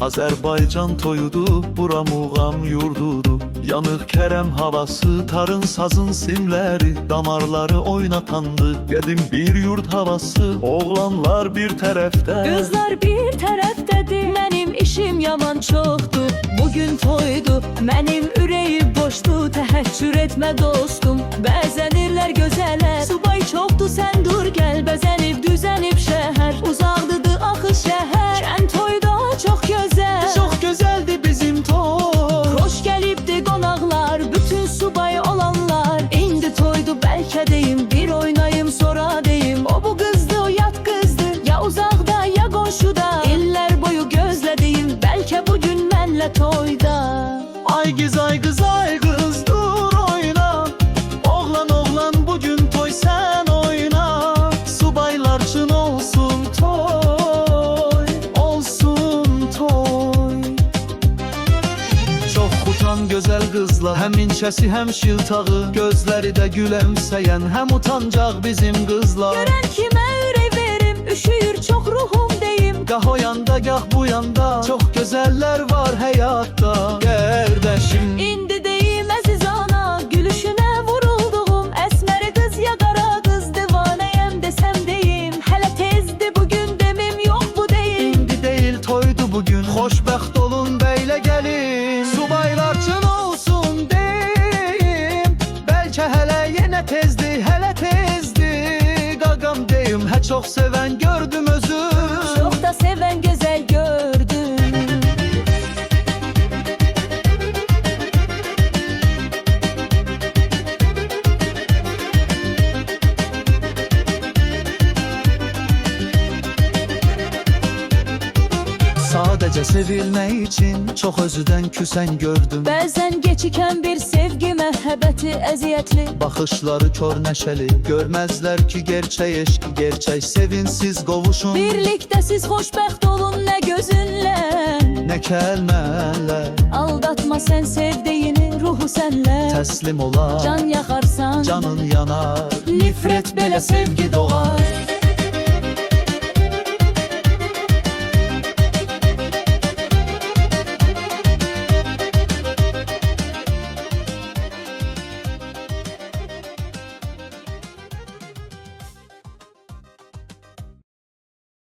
Azərbaycan toyudu, bura muğam yurdudu. Yanıq kərəm havası, tarın sazın simləri, damarları oynatandı qədim bir yurt havası. Oğlanlar bir tərəfdə, Qızlar bir tərəfdədir. Mənim işim yaman çoxdur. Bugün toydu, mənim ürəyim boşdu. Təhəccür etmə dostum, bəzənirlər gözələ. Subay çoxdur, sən dur gəl. Bəzənib düzənib şəhər, uzaqdıdır axı şəhər. Şən toyda çox gözəl, çox gözəldir bizim toy. xoş gəlibdi qonaqlar, bütün subay olanlar. İndi toydu, bəlkə deyim, bir oynayım sonra deyim. O bu qızdı, o yat qızdı, ya uzaqda ya qonşuda. İllər boyu gözlədiyim, bəlkə bugün mənlə toyda. Ay qız ay qız ay qız dur oyna. Oğlan oğlan bugün toy sen oyna. Subaylar üçün olsun toy, olsun toy. Çox utan gözəl qızlar, həm inçəsi həm şıltağı, gözləri də gülümsəyən, həm utancaq bizim qızlar. Görən kimə ürək verim, üşüyür çox ruhum deyim. Gah o yanda gah bu yanda, çox gözəllər var həyatda. Qərdəşim İndi deyim əziz ana, gülüşünə vurulduğum. Əsməri qız ya qara qız, divanəyəm desəm deyim. Hələ tezdi bugün demim, yox bu deyim. İndi deyil toydu bugün, xoşbəxt olun beylə gəlin. Subaylar üçün olsun deyim, bəlkə hələ yenə tezdi, hələ tezdi. Qaqam deyim, hə çox sevən gördüm özüm. Çox da sevən gözəl gördüm. Sadəcə sevilmək üçün çox özüdən küsən gördüm. Bəzən keçikən bir sevgi məhəbbəti əziyyətli. Baxışları kör nəşəli, görməzlər ki gerçək eşq, gerçək sevinsiz qovuşun. Birlikdə siz xoşbəxt olun, nə gözünlə, Nə kəlmələr aldatma sən sevdiyini, ruhu sənlə. təslim olar, Can yaxarsan, canın yanar. nifrət belə sevgi doğar.